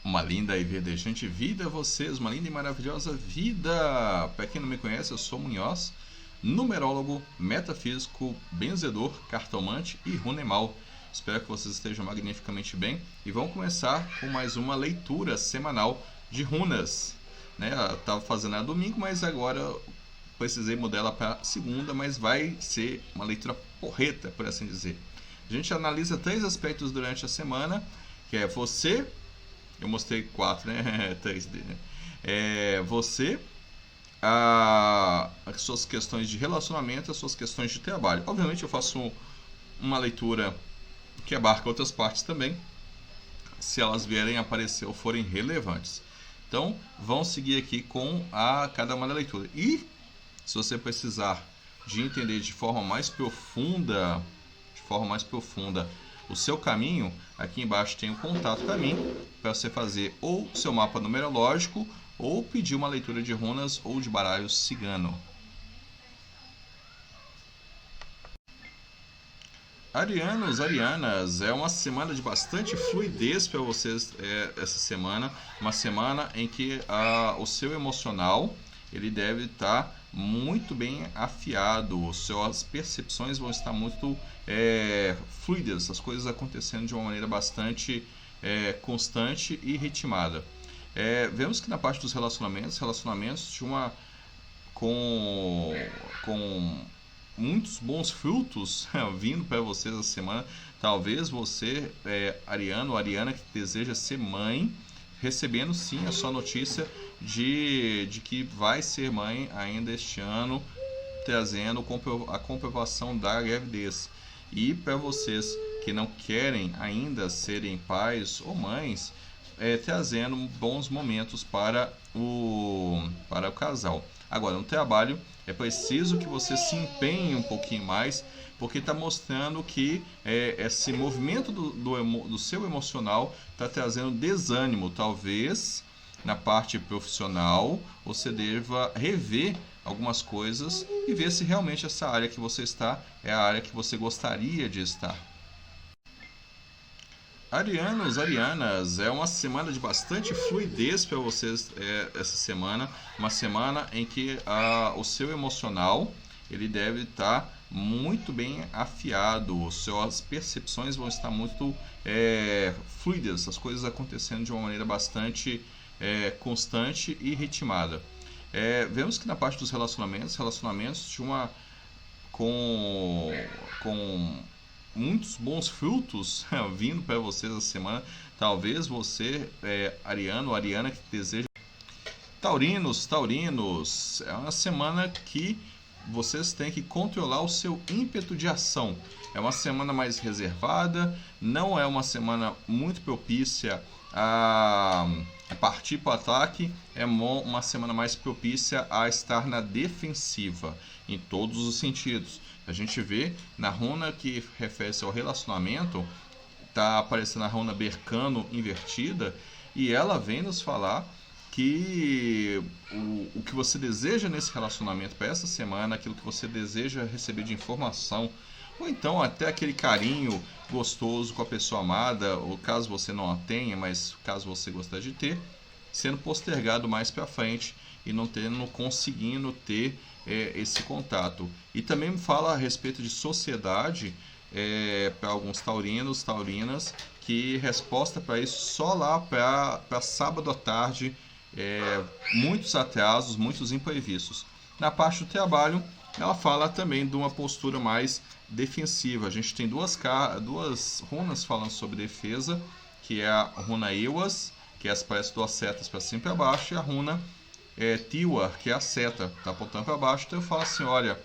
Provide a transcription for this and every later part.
Uma linda e verdejante vida, vocês, uma linda e maravilhosa vida. Para quem não me conhece, eu sou Munhoz, numerólogo, metafísico, benzedor, cartomante e runemal. Espero que vocês estejam magnificamente bem e vamos começar com mais uma leitura semanal de runas. Eu estava fazendo a domingo, mas agora precisei mudar ela para segunda, mas vai ser uma leitura porreta, por assim dizer. A gente analisa 3 aspectos durante a semana, que é você. Eu mostrei 4, né? 3D, né? Você, as suas questões de relacionamento, as suas questões de trabalho. Obviamente eu faço uma leitura que abarca outras partes também, se elas vierem aparecer ou forem relevantes. Então, vamos seguir aqui com cada uma da leitura. E, se você precisar de entender de forma mais profunda o seu caminho, aqui embaixo tem um contato para mim, para você fazer ou seu mapa numerológico ou pedir uma leitura de runas ou de baralho cigano. Arianos, arianas, é uma semana de bastante fluidez para vocês essa semana, uma semana em que o seu emocional ele deve estar muito bem afiado, suas percepções vão estar muito fluidas, as coisas acontecendo de uma maneira bastante constante e ritmada. Vemos que na parte dos relacionamentos de com muitos bons frutos vindo para vocês essa semana. Talvez você, ariano ou ariana que deseja ser mãe, recebendo sim a sua notícia de que vai ser mãe ainda este ano, trazendo a comprovação da gravidez. E para vocês que não querem ainda serem pais ou mães, trazendo bons momentos para o casal. Agora, no trabalho, é preciso que você se empenhe um pouquinho mais, porque está mostrando que esse movimento do seu emocional está trazendo desânimo. Talvez na parte profissional você deva rever algumas coisas e ver se realmente essa área que você está é a área que você gostaria de estar. Arianos, arianas, é uma semana de bastante fluidez para vocês essa semana, uma semana em que o seu emocional ele deve estar muito bem afiado, suas percepções vão estar muito fluidas, as coisas acontecendo de uma maneira bastante constante e ritmada. Vemos que na parte dos relacionamentos de com muitos bons frutos vindo para vocês essa semana. Talvez você, ariano ou ariana que deseja. Taurinos, é uma semana que vocês têm que controlar o seu ímpeto de ação. É uma semana mais reservada, não é uma semana muito propícia a partir para o ataque, é uma semana mais propícia a estar na defensiva, em todos os sentidos. A gente vê na runa que refere-se ao relacionamento, está aparecendo a runa Berkano invertida, e ela vem nos falar que o que você deseja nesse relacionamento para essa semana, aquilo que você deseja receber de informação, ou então até aquele carinho gostoso com a pessoa amada, ou caso você não a tenha, mas caso você gostaria de ter, sendo postergado mais para frente e não conseguindo ter esse contato. E também me fala a respeito de sociedade para alguns taurinos, taurinas, que resposta para isso só lá para sábado à tarde, muitos atrasos, muitos imprevistos. Na parte do trabalho, ela fala também de uma postura mais defensiva. A gente tem duas runas falando sobre defesa, que é a runa Ewas, que parece 2 setas para cima e para baixo, e a runa Tiwar, que é a seta, está apontando para baixo. Então eu falo assim, olha,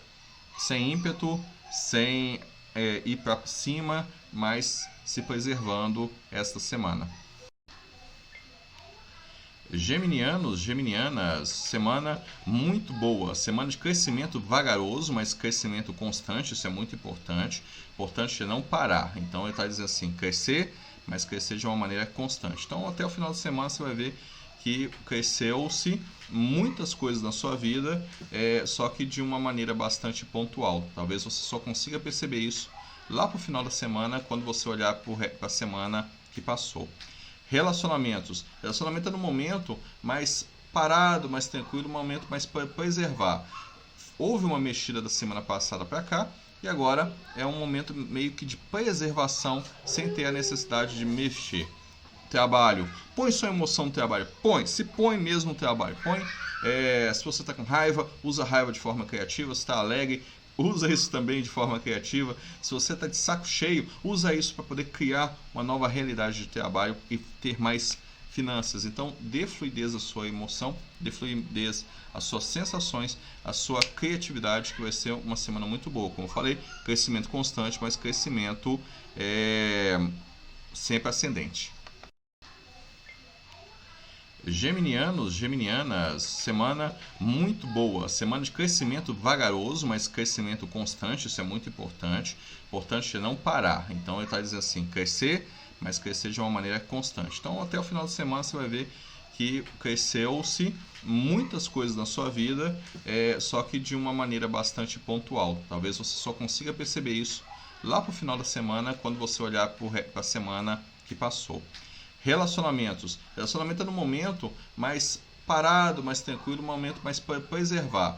sem ímpeto, sem ir para cima, mas se preservando esta semana. Geminianos, geminianas, semana muito boa, semana de crescimento vagaroso, mas crescimento constante, isso é muito importante. Importante é não parar. Então ele está dizendo assim, crescer, mas crescer de uma maneira constante. Então até o final da semana você vai ver que cresceu-se muitas coisas na sua vida, só que de uma maneira bastante pontual. Talvez você só consiga perceber isso lá para o final da semana, quando você olhar para a semana que passou. Relacionamentos. Relacionamento é no momento mais parado, mais tranquilo, um momento mais para preservar. Houve uma mexida da semana passada para cá e agora é um momento meio que de preservação sem ter a necessidade de mexer. Trabalho. Põe sua emoção no trabalho. Põe. Se põe mesmo no trabalho. Põe. Se você está com raiva, usa a raiva de forma criativa. Se está alegre, usa isso também de forma criativa. Se você está de saco cheio, usa isso para poder criar uma nova realidade de trabalho e ter mais finanças. Então, dê fluidez à sua emoção, dê fluidez às suas sensações, à sua criatividade, que vai ser uma semana muito boa. Como eu falei, crescimento constante, mas crescimento sempre ascendente. Geminianos, geminianas, semana muito boa, semana de crescimento vagaroso, mas crescimento constante, isso é muito importante. Importante é não parar. Então ele está dizendo assim, crescer, mas crescer de uma maneira constante. Então até o final de semana você vai ver que cresceu-se muitas coisas na sua vida, só que de uma maneira bastante pontual. Talvez você só consiga perceber isso lá para o final da semana, quando você olhar para a semana que passou. Relacionamentos. Relacionamento é no momento mais parado, mais tranquilo, um momento mais para preservar.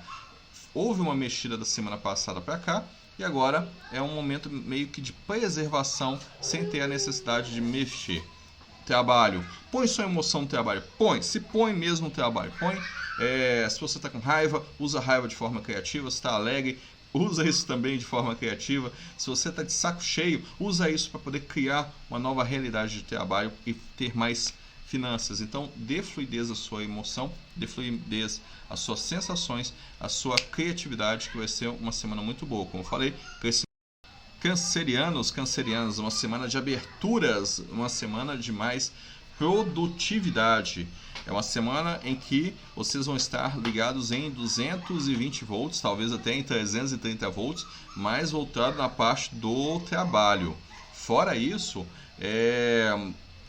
Houve uma mexida da semana passada para cá e agora é um momento meio que de preservação sem ter a necessidade de mexer. Trabalho. Põe sua emoção no trabalho. Põe. Se põe mesmo no trabalho. Põe. Se você está com raiva, usa a raiva de forma criativa. Se está alegre, usa isso também de forma criativa. Se você está de saco cheio, usa isso para poder criar uma nova realidade de trabalho e ter mais finanças. Então, dê fluidez à sua emoção, dê fluidez às suas sensações, à sua criatividade, que vai ser uma semana muito boa. Como eu falei, cancerianos, cancerianas, uma semana de aberturas, uma semana de mais produtividade. É uma semana em que vocês vão estar ligados em 220 volts, talvez até em 330 volts, mais voltado na parte do trabalho. Fora isso,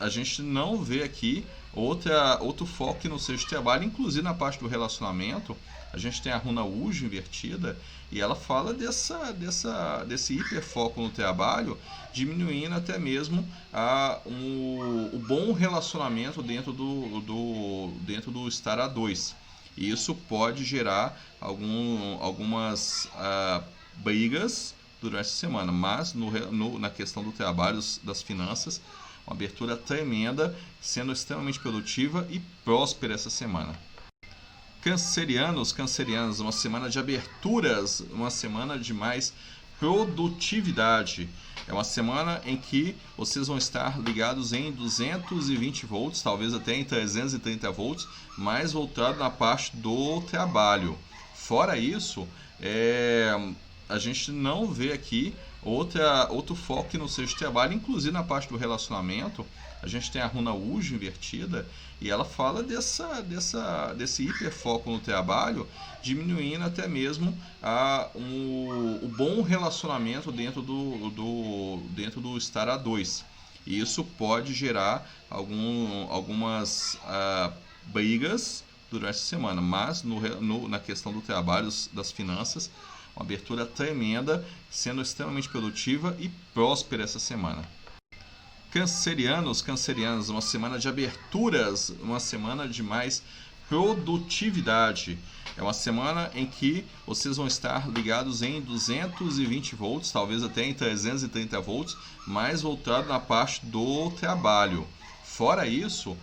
a gente não vê aqui outro foco que não seja de trabalho, inclusive na parte do relacionamento. A gente tem a runa Ujo invertida e ela fala desse hiperfoco no trabalho, diminuindo até mesmo o bom relacionamento dentro do estar a dois. E isso pode gerar algumas brigas durante a semana, mas na questão do trabalho, das finanças, uma abertura tremenda, sendo extremamente produtiva e próspera essa semana. Cancerianos, cancerianas, uma semana de aberturas, uma semana de mais produtividade. É uma semana em que vocês vão estar ligados em 220 volts, talvez até em 330 volts, mais voltado na parte do trabalho. Fora isso, a gente não vê aqui outro foco que não seja de trabalho, inclusive na parte do relacionamento. A gente tem a runa Ujo invertida e ela fala desse hiperfoco no trabalho, diminuindo até mesmo o bom relacionamento dentro do estar a dois. E isso pode gerar algumas brigas durante a semana, mas na questão do trabalho, das finanças, uma abertura tremenda, sendo extremamente produtiva e próspera essa semana. Cancerianos, cancerianas, uma semana de aberturas, uma semana de mais produtividade. É uma semana em que vocês vão estar ligados em 220 volts, talvez até em 330 volts, mais voltado na parte do trabalho. Fora isso,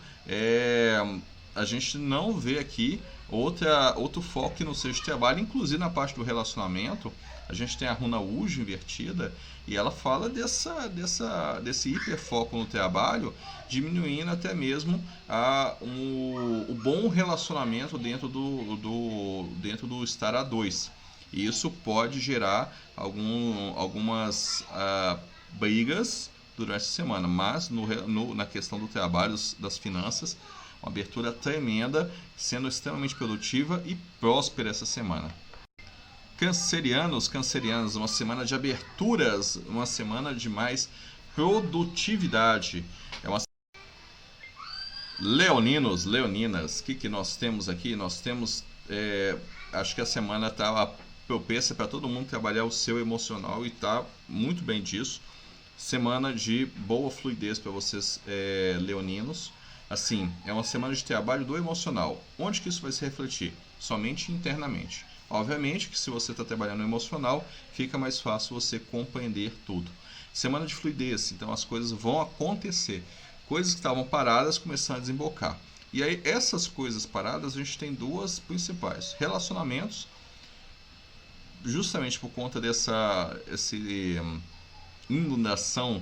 a gente não vê aqui outro foco que não seja de trabalho, inclusive na parte do relacionamento. A gente tem a runa Ujo invertida e ela fala desse hiperfoco no trabalho, diminuindo até mesmo o bom relacionamento dentro do estar a dois. E isso pode gerar algumas brigas durante a semana, mas na questão do trabalho, das finanças, uma abertura tremenda, sendo extremamente produtiva e próspera essa semana. Cancerianos, cancerianas, uma semana de aberturas, uma semana de mais produtividade. Leoninos, leoninas, o que nós temos aqui? Nós temos, acho que a semana está propícia para todo mundo trabalhar o seu emocional e está muito bem disso. Semana de boa fluidez para vocês, leoninos. Assim, é uma semana de trabalho do emocional. Onde que isso vai se refletir? Somente internamente. Obviamente que se você está trabalhando no emocional, fica mais fácil você compreender tudo. Semana de fluidez, então as coisas vão acontecer. Coisas que estavam paradas começando a desembocar. E aí, essas coisas paradas, a gente tem duas principais. Relacionamentos, justamente por conta dessa inundação,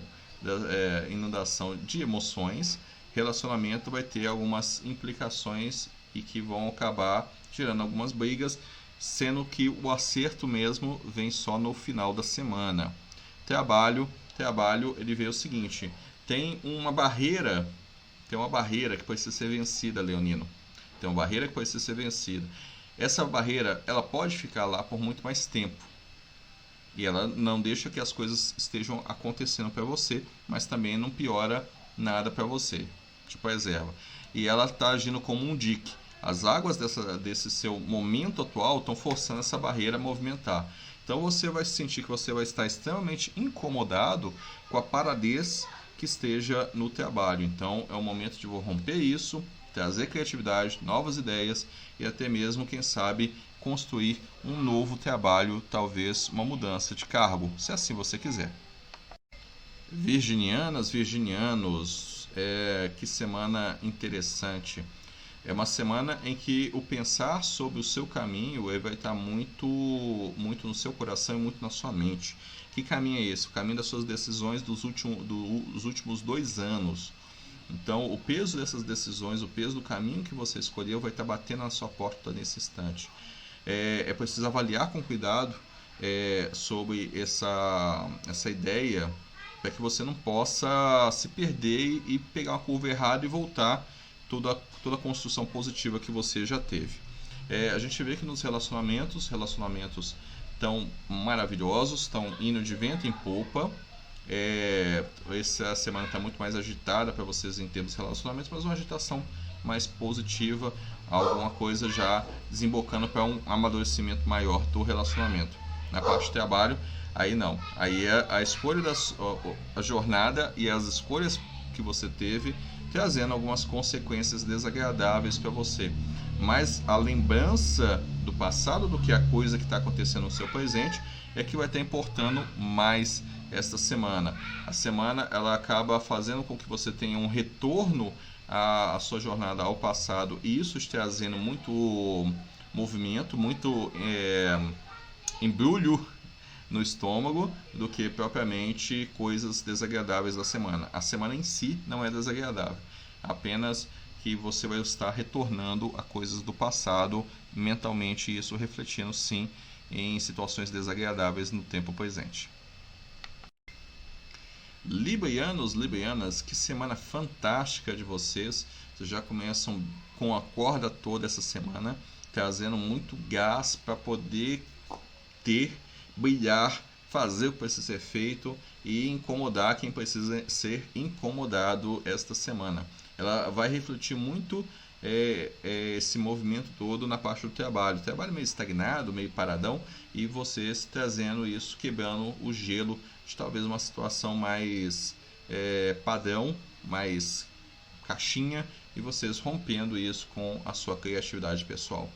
inundação de emoções, relacionamento vai ter algumas implicações e que vão acabar gerando algumas brigas, sendo que o acerto mesmo vem só no final da semana. Trabalho, ele vê o seguinte, tem uma barreira que precisa ser vencida, leonino. Tem uma barreira que precisa ser vencida. Essa barreira, ela pode ficar lá por muito mais tempo. E ela não deixa que as coisas estejam acontecendo para você, mas também não piora nada para você, tipo a reserva. E ela está agindo como um dique. As águas desse seu momento atual estão forçando essa barreira a movimentar. Então você vai sentir que você vai estar extremamente incomodado com a paradez que esteja no trabalho. Então é o momento de romper isso, trazer criatividade, novas ideias e até mesmo, quem sabe, construir um novo trabalho, talvez uma mudança de cargo, se assim você quiser. Virginianas, virginianos, que semana interessante. É uma semana em que o pensar sobre o seu caminho vai estar muito, muito no seu coração e muito na sua mente. Que caminho é esse? O caminho das suas decisões dos últimos 2 anos. Então, o peso dessas decisões, o peso do caminho que você escolheu vai estar batendo na sua porta nesse instante. É preciso avaliar com cuidado sobre essa ideia, para que você não possa se perder e pegar uma curva errada e voltar toda a construção positiva que você já teve. A gente vê que nos relacionamentos estão maravilhosos, estão indo de vento em popa. Essa semana está muito mais agitada para vocês em termos de relacionamentos, mas uma agitação mais positiva, alguma coisa já desembocando para um amadurecimento maior do relacionamento. Na parte de trabalho, aí não. Aí é a escolha a jornada e as escolhas que você teve trazendo algumas consequências desagradáveis para você. Mas a lembrança do passado do que a coisa que está acontecendo no seu presente é que vai estar importando mais esta semana. A semana ela acaba fazendo com que você tenha um retorno à sua jornada ao passado, e isso está trazendo muito movimento, muito embrulho no estômago, do que propriamente coisas desagradáveis da semana. A semana em si não é desagradável, apenas que você vai estar retornando a coisas do passado mentalmente, isso refletindo sim em situações desagradáveis no tempo presente. Librianos, librianas, que semana fantástica de vocês. Vocês já começam com a corda toda essa semana, trazendo muito gás para poder brilhar, fazer o que precisa ser feito e incomodar quem precisa ser incomodado esta semana. Ela vai refletir muito esse movimento todo na parte do trabalho. O trabalho meio estagnado, meio paradão, e vocês trazendo isso, quebrando o gelo de talvez uma situação mais padrão, mais caixinha, e vocês rompendo isso com a sua criatividade pessoal.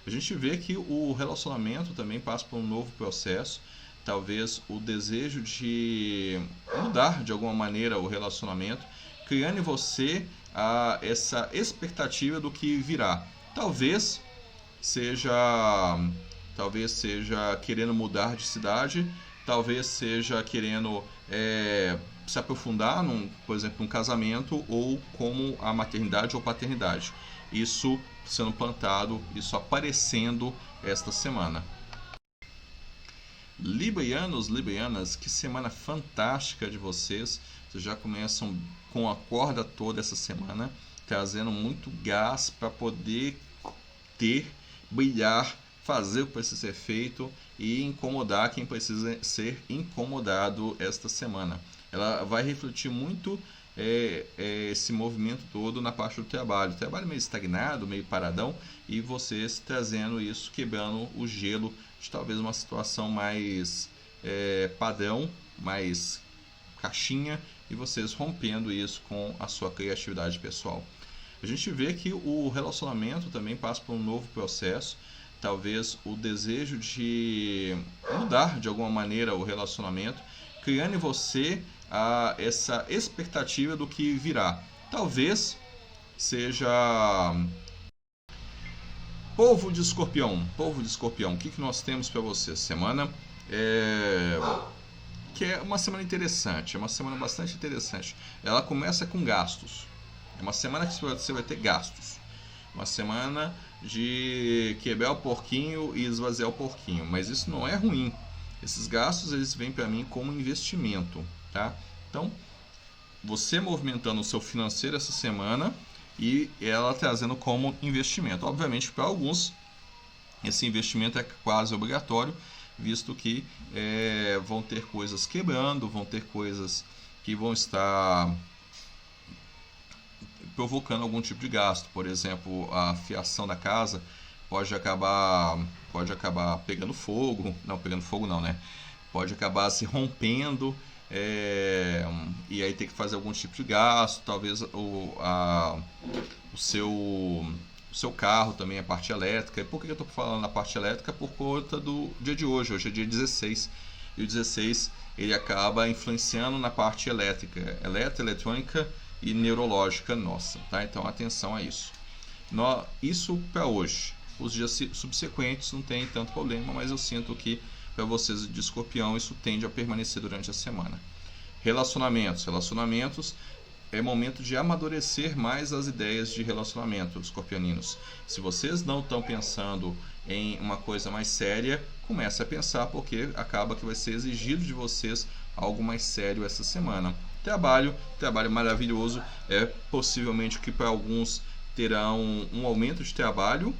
A gente vê que o relacionamento também passa por um novo processo, talvez o desejo de mudar de alguma maneira o relacionamento, criando em você essa expectativa do que virá. Talvez seja querendo mudar de cidade, talvez seja querendo se aprofundar, por exemplo, num casamento, ou como a maternidade ou paternidade. Isso sendo plantado, isso aparecendo esta semana. Librianos, librianas, que semana fantástica de vocês. Vocês já começam com a corda toda essa semana, trazendo muito gás para poder brilhar, fazer o que precisa ser feito e incomodar quem precisa ser incomodado esta semana. Ela vai refletir muito esse movimento todo na parte do trabalho. O trabalho meio estagnado, meio paradão, e vocês trazendo isso, quebrando o gelo de talvez uma situação mais padrão, mais caixinha e vocês rompendo isso com a sua criatividade pessoal. A gente vê que o relacionamento também passa por um novo processo, talvez o desejo de mudar de alguma maneira o relacionamento, criando em você essa expectativa do que virá. Talvez seja povo de escorpião, o que nós temos para você? Semana que é uma semana interessante, é uma semana bastante interessante. Ela começa com gastos. É uma semana que você vai ter gastos. Uma semana de quebrar o porquinho e esvaziar o porquinho. Mas isso não é ruim. Esses gastos eles vêm para mim como investimento. Tá? Então, você movimentando o seu financeiro essa semana e ela trazendo como investimento. Obviamente, para alguns, esse investimento é quase obrigatório, visto que vão ter coisas quebrando, vão ter coisas que vão estar provocando algum tipo de gasto. Por exemplo, a fiação da casa pode acabar pegando fogo. Não, pegando fogo não, né? Pode acabar se rompendo e aí ter que fazer algum tipo de gasto. Talvez o seu carro também, a parte elétrica. E por que eu estou falando na parte elétrica? Por conta do dia de hoje. Hoje é dia 16. E o 16 ele acaba influenciando na parte elétrica, eletrônica e neurológica nossa, tá? Então atenção a isso. Isso para hoje. Os dias subsequentes não tem tanto problema, mas eu sinto que para vocês de escorpião isso tende a permanecer durante a semana. Relacionamentos é momento de amadurecer mais as ideias de relacionamento, escorpianinos. Se vocês não estão pensando em uma coisa mais séria, comece a pensar, porque acaba que vai ser exigido de vocês algo mais sério essa semana. Trabalho maravilhoso, possivelmente que para alguns terão um aumento de trabalho,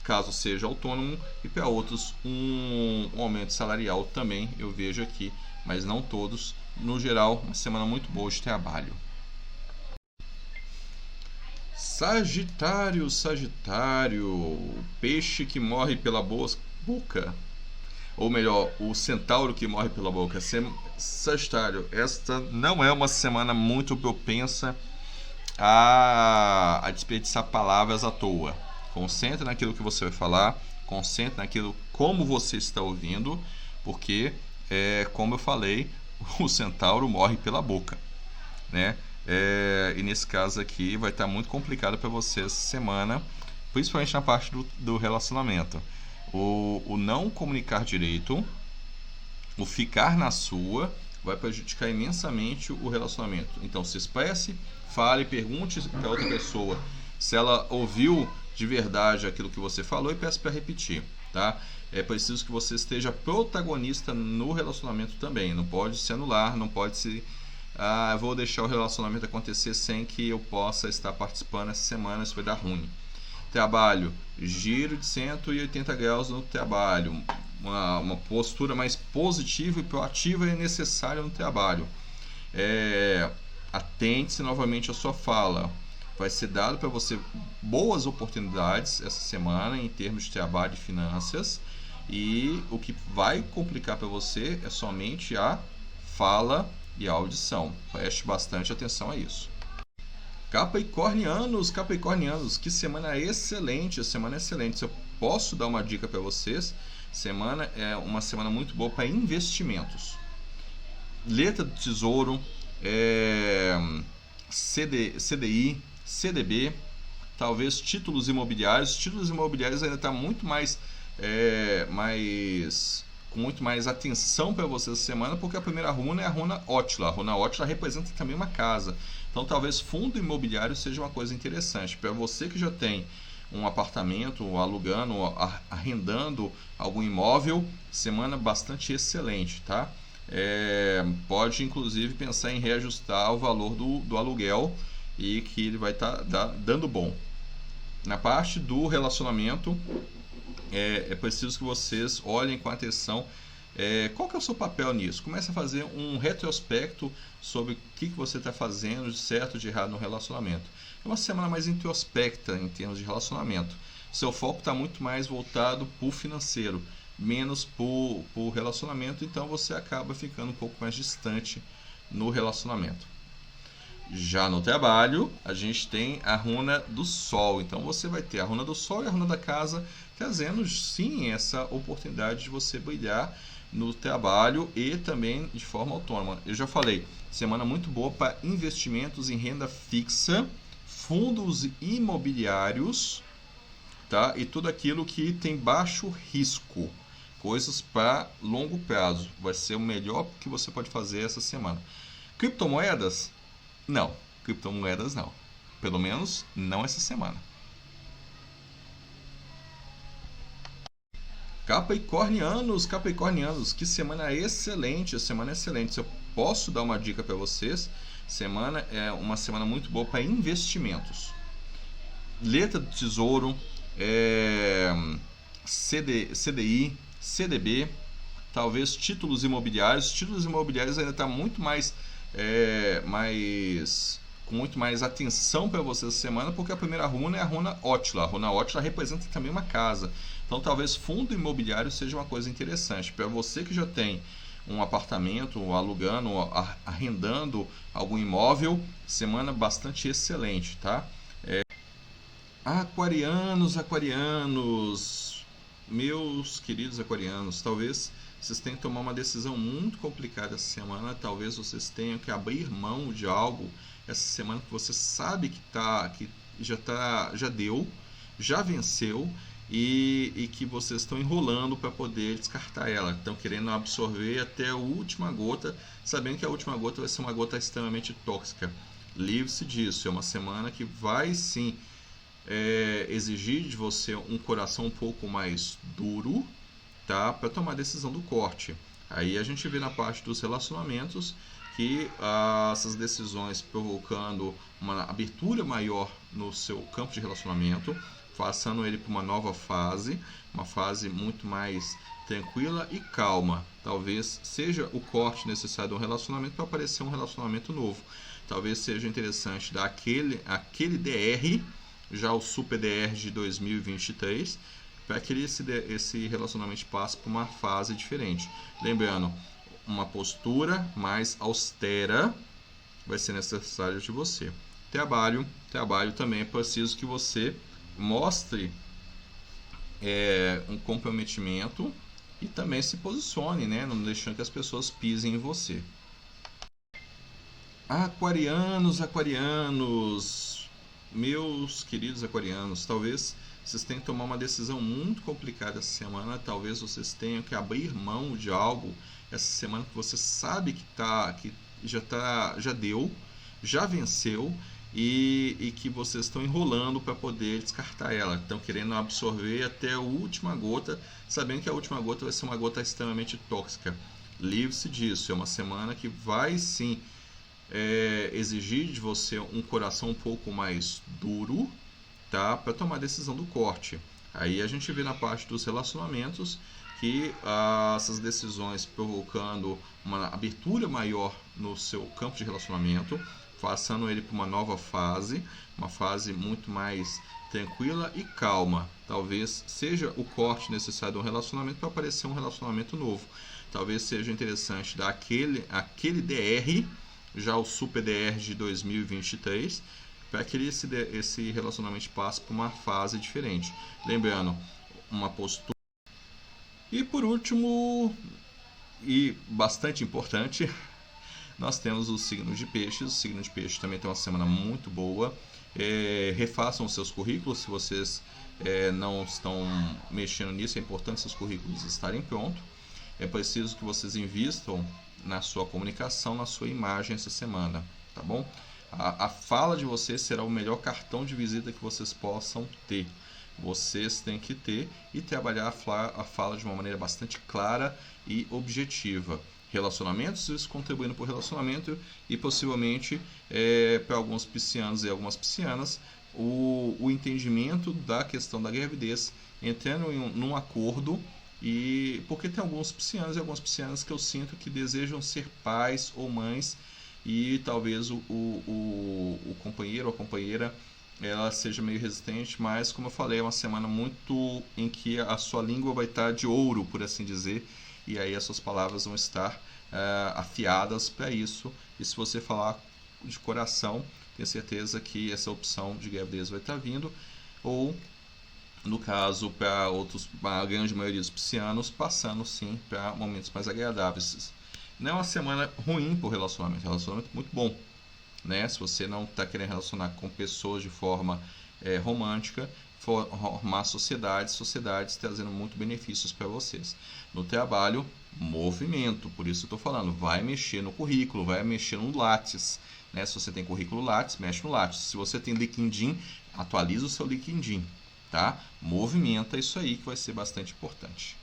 caso seja autônomo, e para outros um aumento salarial também, eu vejo aqui, mas não todos. No geral, uma semana muito boa de trabalho. Sagitário, o peixe que morre pela boca. Ou melhor, o centauro que morre pela boca. Sagitário, esta não é uma semana muito propensa a desperdiçar palavras à toa. Concentre naquilo que você vai falar, concentre naquilo como você está ouvindo, porque, como eu falei, o centauro morre pela boca, né? E nesse caso aqui vai estar muito complicado para você essa semana, principalmente na parte do relacionamento. O não comunicar direito, o ficar na sua, vai prejudicar imensamente o relacionamento. Então se expresse, fale, pergunte para outra pessoa se ela ouviu de verdade aquilo que você falou e peça para repetir, tá? É preciso que você esteja protagonista no relacionamento também. Não pode se anular, não pode se vou deixar o relacionamento acontecer sem que eu possa estar participando essa semana, isso vai dar ruim. Trabalho, giro de 180 graus no trabalho, uma postura mais positiva e proativa é necessária no trabalho. Atente-se novamente à sua fala. Vai ser dado para você boas oportunidades essa semana em termos de trabalho e finanças, e o que vai complicar para você é somente a fala e a audição. Preste bastante atenção a isso. Capricornianos, que semana excelente, Se eu posso dar uma dica para vocês, semana é uma semana muito boa para investimentos. Letra do Tesouro, CDI, CDB, talvez títulos imobiliários. Títulos imobiliários ainda está muito mais, com muito mais atenção para você essa semana, porque a primeira runa é a runa Ótila. A runa Ótila representa também uma casa. Então talvez fundo imobiliário seja uma coisa interessante. Para você que já tem um apartamento, alugando, arrendando algum imóvel, semana bastante excelente, tá? Pode inclusive pensar em reajustar o valor do aluguel e que ele vai estar dando bom. Na parte do relacionamento, é preciso que vocês olhem com atenção qual que é o seu papel nisso. Comece a fazer um retrospecto sobre o que você está fazendo de certo e de errado no relacionamento. É uma semana mais introspecta em termos de relacionamento. Seu foco está muito mais voltado para o financeiro, menos para o relacionamento, então você acaba ficando um pouco mais distante no relacionamento. Já no trabalho, a gente tem a runa do Sol. Então você vai ter a runa do Sol e a runa da Casa, trazendo sim essa oportunidade de você brilhar no trabalho e também de forma autônoma. Eu já falei, semana muito boa para investimentos em renda fixa, fundos imobiliários, tá? E tudo aquilo que tem baixo risco, coisas para longo prazo. Vai ser o melhor que você pode fazer essa semana. Criptomoedas? Não, criptomoedas não. Pelo menos não essa semana. Capricornianos, que semana excelente, a semana excelente. Se eu posso dar uma dica para vocês, semana é uma semana muito boa para investimentos. Letra do Tesouro, CDI, CDB, talvez títulos imobiliários. Títulos imobiliários ainda está muito mais, com muito mais atenção para você essa semana, porque a primeira runa é a runa Ótila. A runa Ótila representa também uma casa. Então talvez fundo imobiliário seja uma coisa interessante. Para você que já tem um apartamento, alugando, arrendando algum imóvel, semana bastante excelente, tá? Aquarianos, meus queridos aquarianos, talvez vocês tenham que tomar uma decisão muito complicada essa semana, talvez vocês tenham que abrir mão de algo essa semana que você sabe que já deu, já venceu e que vocês estão enrolando para poder descartar ela, estão querendo absorver até a última gota, sabendo que a última gota vai ser uma gota extremamente tóxica. Livre-se disso, é uma semana que vai sim exigir de você um coração um pouco mais duro, tá? Para tomar a decisão do corte. Aí a gente vê na parte dos relacionamentos que essas decisões provocando uma abertura maior no seu campo de relacionamento, passando ele para uma nova fase, uma fase muito mais tranquila e calma. Talvez seja o corte necessário de um relacionamento para aparecer um relacionamento novo. Talvez seja interessante dar aquele DR, já o Super DR de 2023, para que esse relacionamento passe por uma fase diferente. Lembrando, uma postura mais austera vai ser necessário de você. Trabalho também é preciso que você mostre um comprometimento e também se posicione, né? Não deixando que as pessoas pisem em você. Aquarianos, meus queridos aquarianos, talvez vocês tenham que tomar uma decisão muito complicada essa semana, talvez vocês tenham que abrir mão de algo essa semana que você sabe que já deu, já venceu e que vocês estão enrolando para poder descartar ela, estão querendo absorver até a última gota, sabendo que a última gota vai ser uma gota extremamente tóxica. Livre-se disso, é uma semana que vai sim exigir de você um coração um pouco mais duro, tá? Para tomar a decisão do corte. Aí a gente vê na parte dos relacionamentos que essas decisões provocando uma abertura maior no seu campo de relacionamento, passando ele para uma nova fase, uma fase muito mais tranquila e calma. Talvez seja o corte necessário de um relacionamento para aparecer um relacionamento novo. Talvez seja interessante dar aquele DR, já o Super DR de 2023, para que esse relacionamento passe por uma fase diferente. Lembrando, uma postura. E por último, e bastante importante, nós temos os signos de peixes. O signo de peixes também tem uma semana muito boa. Refaçam os seus currículos, se vocês não estão mexendo nisso, é importante seus currículos estarem prontos. É preciso que vocês invistam na sua comunicação, na sua imagem essa semana, tá bom? A fala de vocês será o melhor cartão de visita que vocês possam ter. Vocês têm que ter e trabalhar a fala de uma maneira bastante clara e objetiva. Relacionamentos, isso contribuindo para o relacionamento e possivelmente para alguns piscianos e algumas piscianas, o entendimento da questão da gravidez, entrando num acordo. E porque tem alguns piscianos e algumas piscianas que eu sinto que desejam ser pais ou mães e talvez o companheiro ou a companheira ela seja meio resistente, mas como eu falei, é uma semana muito em que a sua língua vai estar de ouro, por assim dizer, e aí as suas palavras vão estar afiadas para isso. E se você falar de coração, tenho certeza que essa opção de gravidez vai estar vindo. Ou, no caso, para a grande maioria dos piscianos, passando sim para momentos mais agradáveis. Não é uma semana ruim para o relacionamento muito bom, né? Se você não está querendo relacionar com pessoas de forma romântica, formar sociedades trazendo muito benefícios para vocês. No trabalho, movimento, por isso eu estou falando, vai mexer no currículo, vai mexer no Lattes, né? Se você tem currículo Lattes, mexe no Lattes. Se você tem LinkedIn, atualiza o seu LinkedIn, tá? Movimenta isso aí que vai ser bastante importante.